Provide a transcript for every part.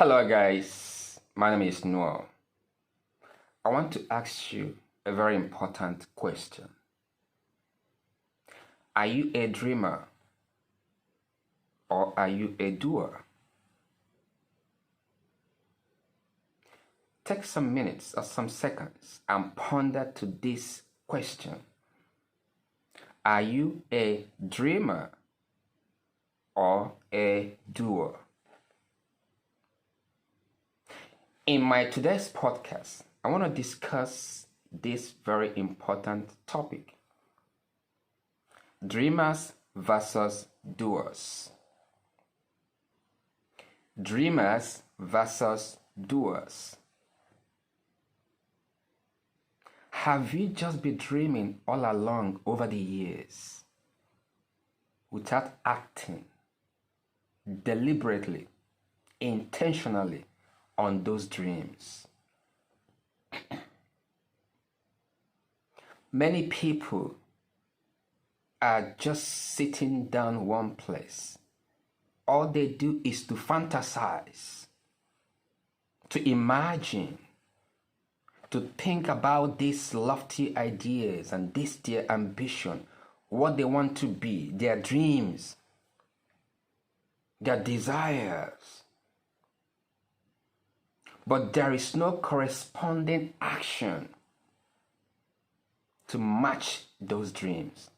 Hello, guys. My name is Noel. I want to ask you a very important question. Are you a dreamer or are you a doer? Take some minutes or some seconds and ponder to this question. Are you a dreamer or a doer? In my today's podcast, I want to discuss this very important topic. Dreamers versus doers. Dreamers versus doers. Have you just been dreaming all along over the years without acting deliberately, intentionally on those dreams? Many people are just sitting down one place. All they do is to fantasize, to imagine, to think about these lofty ideas and this their ambition, what they want to be, their dreams, their desires. But there is no corresponding action to match those dreams.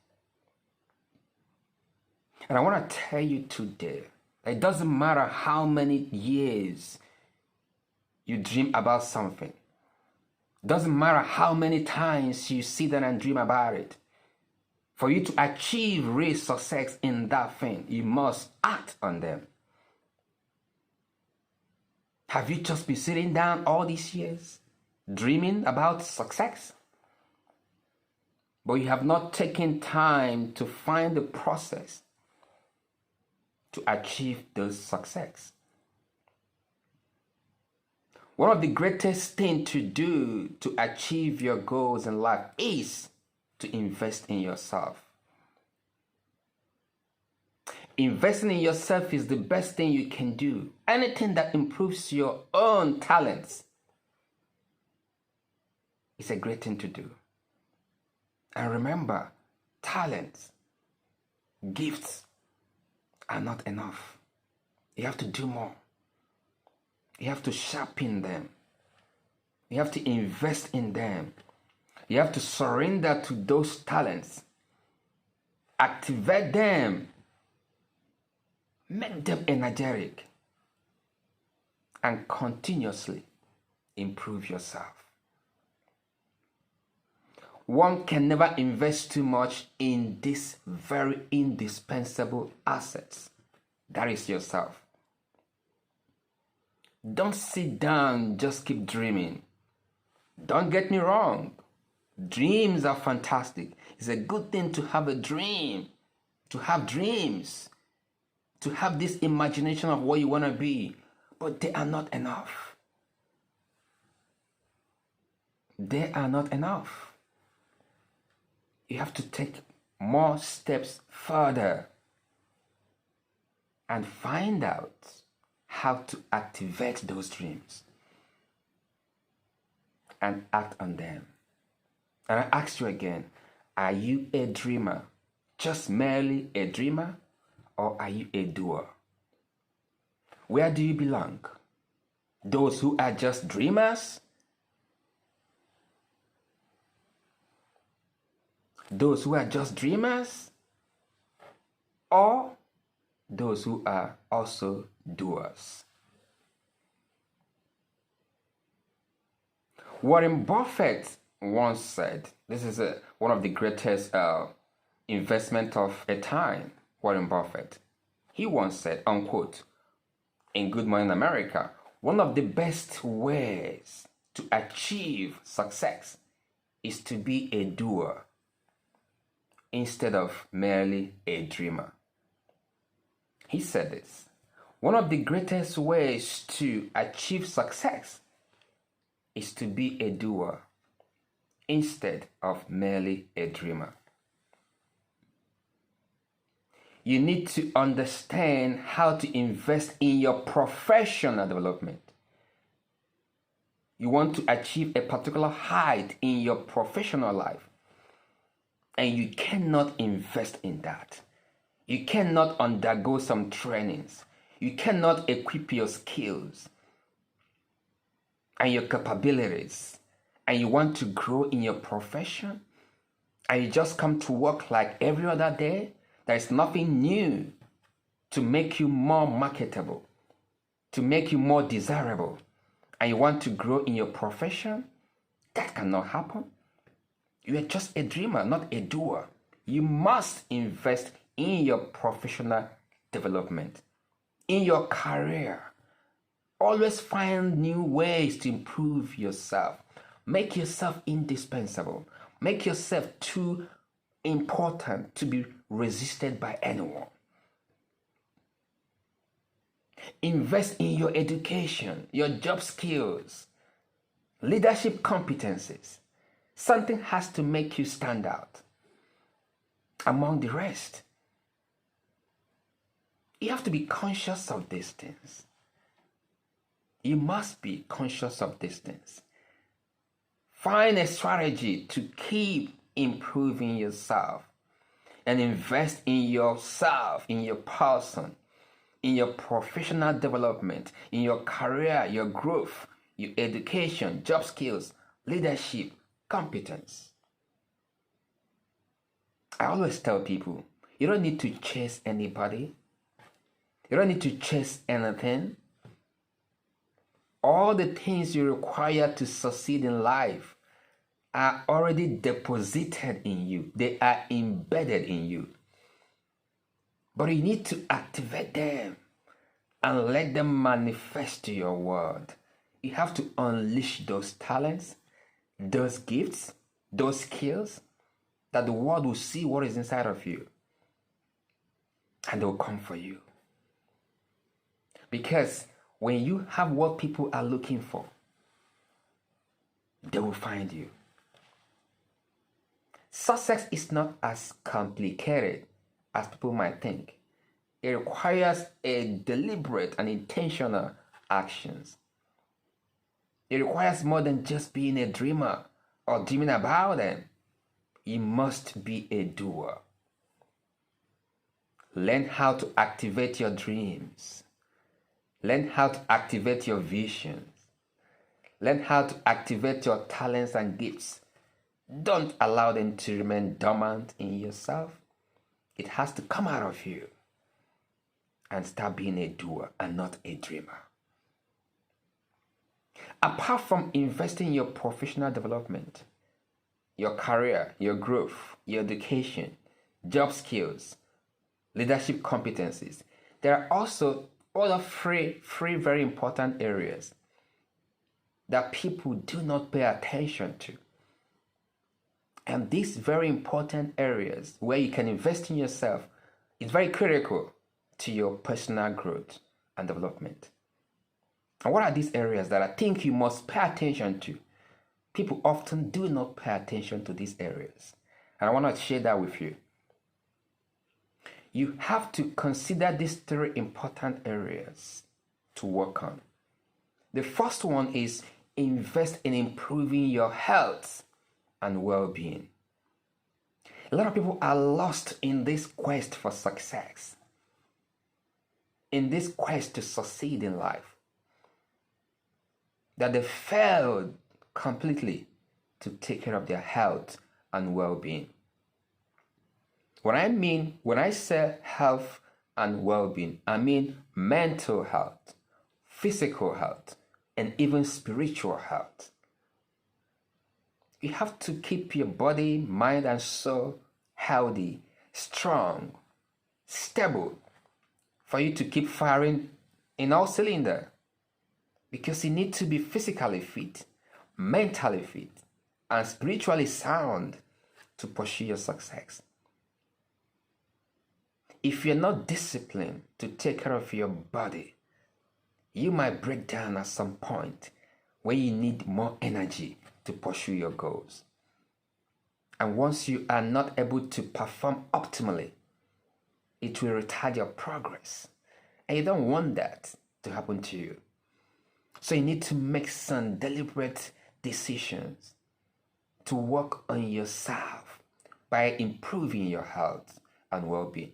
And I want to tell you today, it doesn't matter how many years you dream about something. Doesn't matter how many times you sit down and dream about it. For you to achieve real success in that thing, you must act on them. Have you just been sitting down all these years, dreaming about success? But you have not taken time to find the process to achieve those success. One of the greatest things to do to achieve your goals in life is to invest in yourself. Investing in yourself is the best thing you can do. Anything that improves your own talents is a great thing to do. And remember, talents, gifts are not enough. You have to do more. You have to sharpen them. You have to invest in them. You have to surrender to those talents. Activate them. Make them energetic. And continuously improve yourself. One can never invest too much in these very indispensable assets. That is yourself. Don't sit down, just keep dreaming. Don't get me wrong. Dreams are fantastic. It's a good thing to have a dream, to have dreams, to have this imagination of what you want to be. But they are not enough. They are not enough. You have to take more steps further and find out how to activate those dreams and act on them. And I ask you again, are you a dreamer, just merely a dreamer, or are you a doer? Where do you belong? Those who are just dreamers? Those who are just dreamers? Or those who are also doers? Warren Buffett once said, this is one of the greatest investment of a time, Warren Buffett. He once said, unquote, in Good Morning America, one of the best ways to achieve success is to be a doer instead of merely a dreamer. He said this, one of the greatest ways to achieve success is to be a doer instead of merely a dreamer. You need to understand how to invest in your professional development. You want to achieve a particular height in your professional life, and you cannot invest in that. You cannot undergo some trainings. You cannot equip your skills and your capabilities, and you want to grow in your profession, and you just come to work like every other day. There is nothing new to make you more marketable, to make you more desirable, and you want to grow in your profession. That cannot happen. You are just a dreamer, not a doer. You must invest in your professional development, in your career. Always find new ways to improve yourself. Make yourself indispensable. Make yourself too important to be resisted by anyone. Invest in your education, your job skills, leadership competencies. Something has to make you stand out among the rest. You have to be conscious of these things. You must be conscious of these things. Find a strategy to keep improving yourself and invest in yourself, in your person, in your professional development, in your career, your growth, your education, job skills, leadership, competence. I always tell people, you don't need to chase anybody. You don't need to chase anything. All the things you require to succeed in life are already deposited in you. They are embedded in you. But you need to activate them and let them manifest to your world. You have to unleash those talents, those gifts, those skills, that the world will see what is inside of you. And they will come for you. Because when you have what people are looking for, they will find you. Success is not as complicated as people might think. It requires a deliberate and intentional actions. It requires more than just being a dreamer or dreaming about them. You must be a doer. Learn how to activate your dreams. Learn how to activate your visions. Learn how to activate your talents and gifts. Don't allow them to remain dormant in yourself. It has to come out of you and start being a doer and not a dreamer. Apart from investing in your professional development, your career, your growth, your education, job skills, leadership competencies, there are also other three very important areas that people do not pay attention to. And these very important areas where you can invest in yourself is very critical to your personal growth and development. And what are these areas that I think you must pay attention to? People often do not pay attention to these areas. And I want to share that with you. You have to consider these three important areas to work on. The first one is invest in improving your health and well-being. A lot of people are lost in this quest for success, in this quest to succeed in life, that they failed completely to take care of their health and well-being. When I say health and well-being, I mean mental health, physical health, and even spiritual health. You have to keep your body, mind, and soul healthy, strong, stable, for you to keep firing in all cylinders. Because you need to be physically fit, mentally fit, and spiritually sound to pursue your success. If you're not disciplined to take care of your body, you might break down at some point where you need more energy to pursue your goals. And once you are not able to perform optimally, it will retard your progress. And you don't want that to happen to you. So you need to make some deliberate decisions to work on yourself by improving your health and well-being.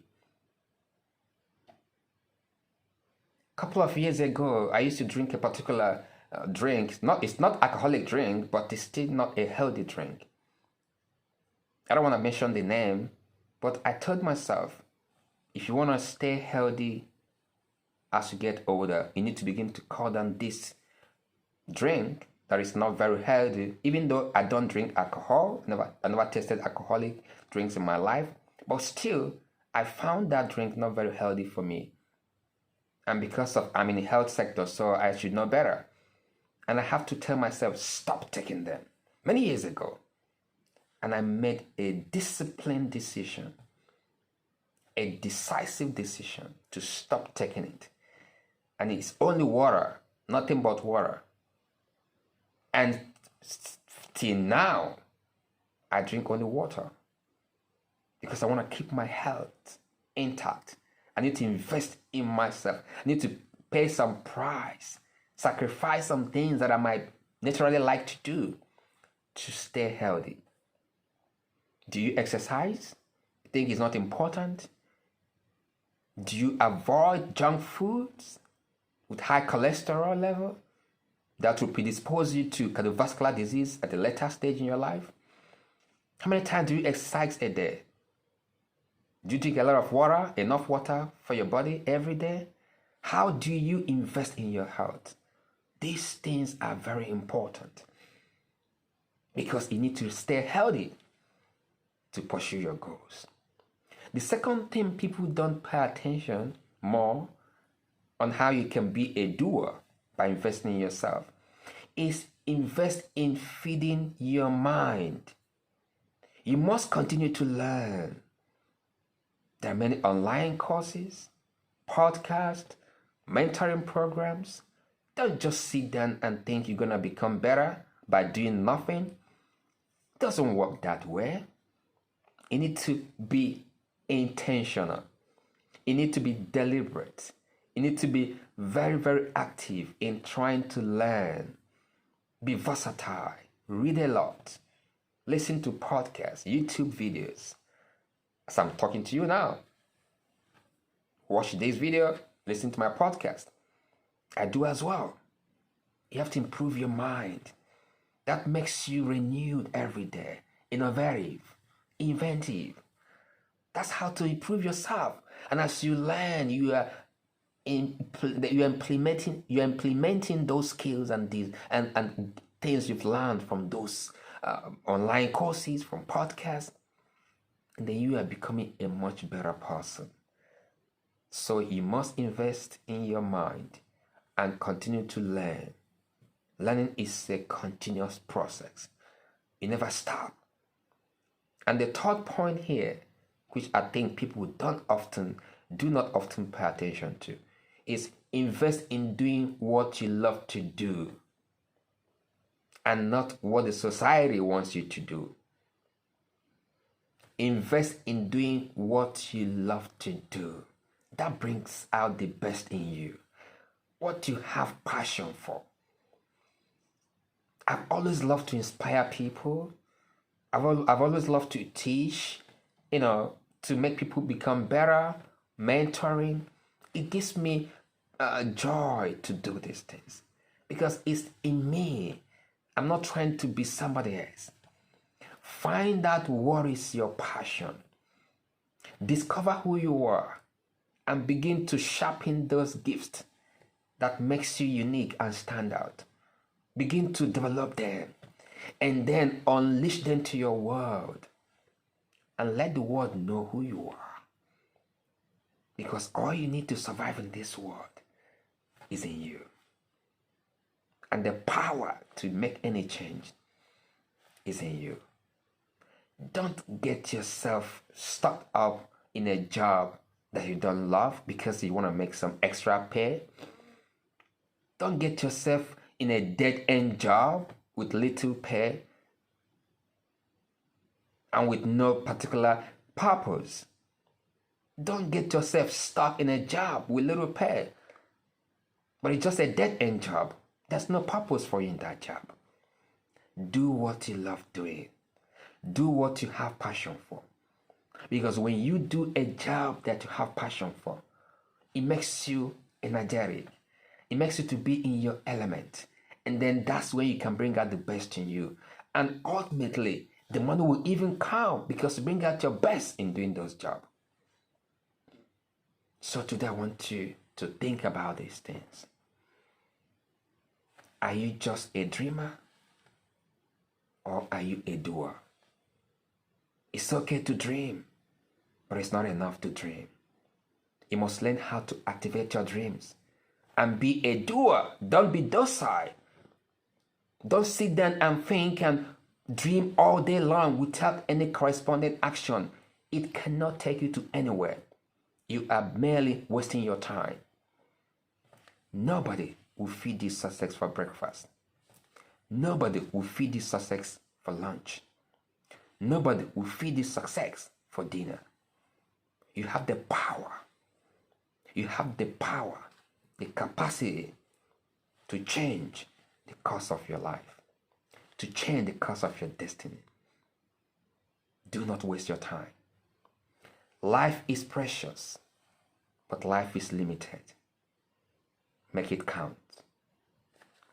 A couple of years ago, I used to drink a particular drink. It's not alcoholic drink, but it's still not a healthy drink. I don't want to mention the name, but I told myself, if you want to stay healthy as you get older, you need to begin to cut down this drink that is not very healthy. Even though I don't drink alcohol, I never tasted alcoholic drinks in my life, but still, I found that drink not very healthy for me. And because I'm in the health sector, so I should know better. And I have to tell myself, stop taking them. Many years ago. And I made a disciplined decision, a decisive decision to stop taking it. And it's only water, nothing but water. And till now, I drink only water because I want to keep my health intact. I need to invest in myself. I need to pay some price, sacrifice some things that I might naturally like to do to stay healthy. Do you exercise? Think it's not important? Do you avoid junk foods with high cholesterol level that will predispose you to cardiovascular disease at a later stage in your life? How many times do you exercise a day? Do you drink a lot of water, enough water for your body every day? How do you invest in your health? These things are very important because you need to stay healthy to pursue your goals. The second thing people don't pay attention more on how you can be a doer by investing in yourself is invest in feeding your mind. You must continue to learn. There are many online courses, podcasts, mentoring programs. Don't just sit down and think you're going to become better by doing nothing. It doesn't work that way. You need to be intentional. You need to be deliberate. You need to be very, very active in trying to learn. Be versatile. Read a lot. Listen to podcasts, YouTube videos. As I'm talking to you now. Watch this video, listen to my podcast. I do as well. You have to improve your mind. That makes you renewed every day, innovative, inventive. That's how to improve yourself. And as you learn, you're implementing those skills and things you've learned from those online courses, from podcasts. And then you are becoming a much better person. So you must invest in your mind and continue to learn. Learning is a continuous process. You never stop. And the third point here, which I think people do not often pay attention to, is invest in doing what you love to do and not what the society wants you to do. Invest in doing what you love to do. That brings out the best in you. What you have passion for. I've always loved to inspire people. I've always loved to teach, to make people become better, mentoring. It gives me joy to do these things because it's in me. I'm not trying to be somebody else. Find out what is your passion. Discover who you are and begin to sharpen those gifts that makes you unique and stand out. Begin to develop them and then unleash them to your world and let the world know who you are. Because all you need to survive in this world is in you. And the power to make any change is in you. Don't get yourself stuck up in a job that you don't love because you want to make some extra pay. Don't get yourself in a dead-end job with little pay and with no particular purpose. Don't get yourself stuck in a job with little pay, but it's just a dead-end job. There's no purpose for you in that job. Do what you love doing. Do what you have passion for. Because when you do a job that you have passion for, it makes you energetic. It makes you to be in your element. And then that's when you can bring out the best in you. And ultimately, the money will even come because you bring out your best in doing those jobs. So today I want you to think about these things. Are you just a dreamer? Or are you a doer? It's okay to dream, but it's not enough to dream. You must learn how to activate your dreams and be a doer. Don't be docile. Don't sit down and think and dream all day long without any corresponding action. It cannot take you to anywhere. You are merely wasting your time. Nobody will feed you Sussex for breakfast. Nobody will feed you Sussex for lunch. Nobody will feed you success for dinner. You have the power. You have the power, the capacity to change the course of your life, to change the course of your destiny. Do not waste your time. Life is precious, but life is limited. Make it count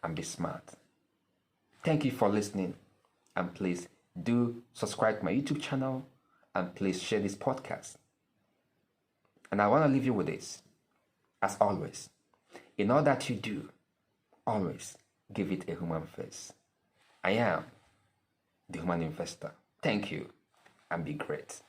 and be smart. Thank you for listening, and please do subscribe to my YouTube channel and please share this podcast. And I want to leave you with this. As always, in all that you do, always give it a human face. I am the Human Investor. Thank you and be great.